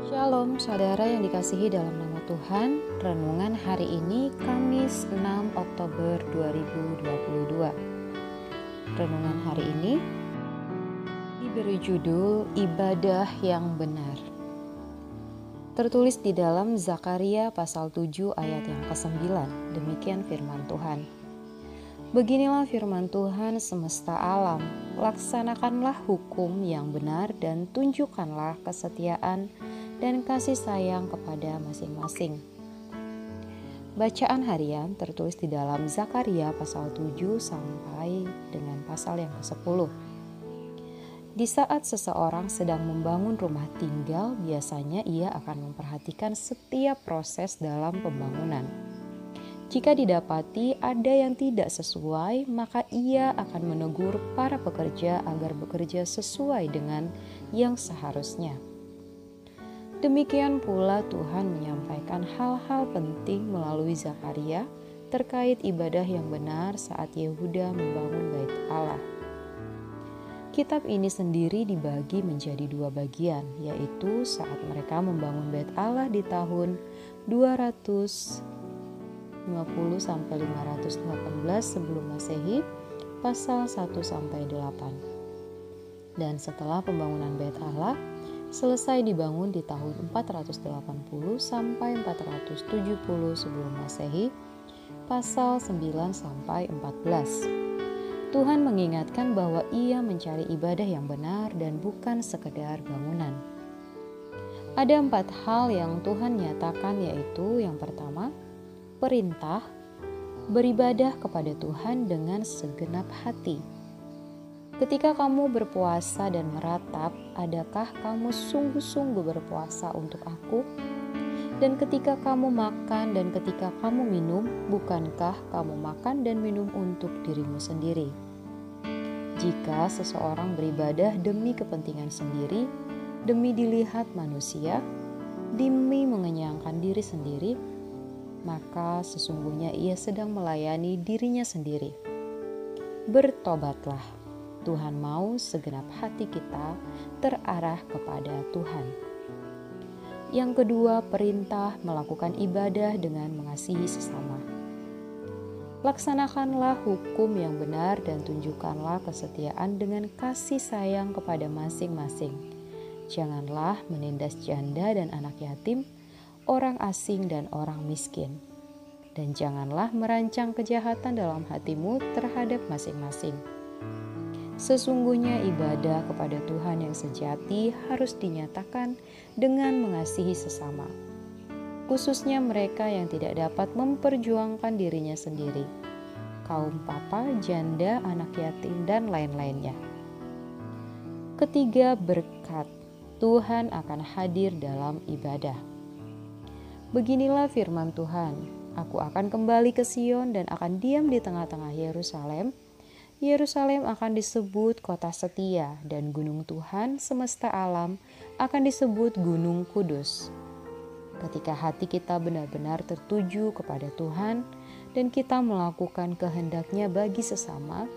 Shalom saudara yang dikasihi dalam nama Tuhan. Renungan hari ini Kamis 6 Oktober 2022. Renungan hari ini diberi judul Ibadah yang Benar. Tertulis di dalam Zakaria pasal 7 ayat yang ke-9. Demikian firman Tuhan. Beginilah firman Tuhan semesta alam, laksanakanlah hukum yang benar dan tunjukkanlah kesetiaan dan kasih sayang kepada masing-masing. Bacaan harian tertulis di dalam Zakaria pasal 7 sampai dengan pasal yang ke-10. Di saat seseorang sedang membangun rumah tinggal, biasanya ia akan memperhatikan setiap proses dalam pembangunan. Jika didapati ada yang tidak sesuai, maka ia akan menegur para pekerja agar bekerja sesuai dengan yang seharusnya. Demikian pula Tuhan menyampaikan hal-hal penting melalui Zakaria terkait ibadah yang benar saat Yehuda membangun Bait Allah. Kitab ini sendiri dibagi menjadi dua bagian, yaitu saat mereka membangun Bait Allah di tahun 250 sampai 518 sebelum Masehi, pasal 1 sampai 8. Dan setelah pembangunan Bait Allah selesai dibangun di tahun 480 sampai 470 sebelum Masehi, pasal 9 sampai 14. Tuhan mengingatkan bahwa ia mencari ibadah yang benar dan bukan sekedar bangunan. Ada 4 hal yang Tuhan nyatakan, yaitu yang pertama, perintah beribadah kepada Tuhan dengan segenap hati. Ketika kamu berpuasa dan meratap, adakah kamu sungguh-sungguh berpuasa untuk Aku? Dan ketika kamu makan dan ketika kamu minum, bukankah kamu makan dan minum untuk dirimu sendiri? Jika seseorang beribadah demi kepentingan sendiri, demi dilihat manusia, demi mengenyangkan diri sendiri, maka sesungguhnya ia sedang melayani dirinya sendiri. Bertobatlah. Tuhan mau segenap hati kita terarah kepada Tuhan. Yang kedua, perintah melakukan ibadah dengan mengasihi sesama. Laksanakanlah hukum yang benar dan tunjukkanlah kesetiaan dengan kasih sayang kepada masing-masing. Janganlah menindas janda dan anak yatim, orang asing dan orang miskin. Dan janganlah merancang kejahatan dalam hatimu terhadap masing-masing. Sesungguhnya ibadah kepada Tuhan yang sejati harus dinyatakan dengan mengasihi sesama, khususnya mereka yang tidak dapat memperjuangkan dirinya sendiri, kaum papa, janda, anak yatim, dan lain-lainnya. Ketiga, berkat. Tuhan akan hadir dalam ibadah. Beginilah firman Tuhan, Aku akan kembali ke Sion dan akan diam di tengah-tengah Yerusalem. Yerusalem akan disebut kota setia dan gunung Tuhan semesta alam akan disebut gunung kudus. Ketika hati kita benar-benar tertuju kepada Tuhan dan kita melakukan kehendaknya bagi sesama,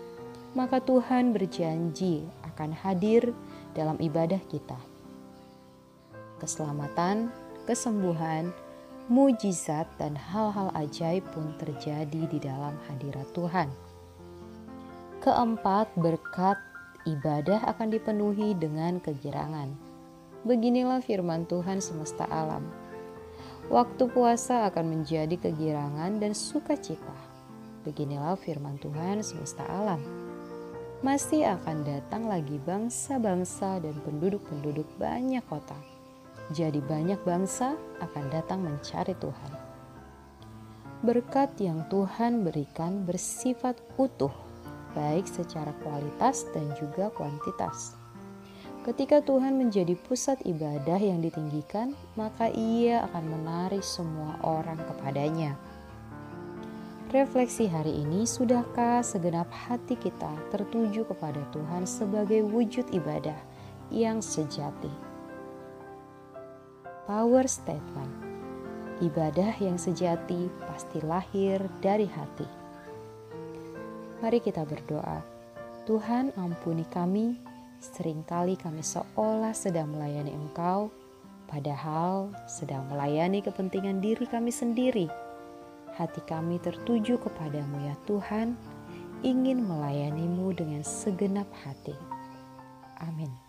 maka Tuhan berjanji akan hadir dalam ibadah kita. Keselamatan, kesembuhan, mujizat, dan hal-hal ajaib pun terjadi di dalam hadirat Tuhan. Keempat, berkat ibadah akan dipenuhi dengan kegirangan. Beginilah firman Tuhan semesta alam. Waktu puasa akan menjadi kegirangan dan sukacita. Beginilah firman Tuhan semesta alam. Masih akan datang lagi bangsa-bangsa dan penduduk-penduduk banyak kota. Jadi banyak bangsa akan datang mencari Tuhan. Berkat yang Tuhan berikan bersifat utuh, baik secara kualitas dan juga kuantitas. Ketika Tuhan menjadi pusat ibadah yang ditinggikan, maka Ia akan menarik semua orang kepadanya. Refleksi hari ini, sudahkah segenap hati kita tertuju kepada Tuhan sebagai wujud ibadah yang sejati? Power statement. Ibadah yang sejati pasti lahir dari hati. Mari kita berdoa. Tuhan, ampuni kami, seringkali kami seolah sedang melayani Engkau, padahal sedang melayani kepentingan diri kami sendiri. Hati kami tertuju kepadamu ya Tuhan, ingin melayanimu dengan segenap hati. Amin.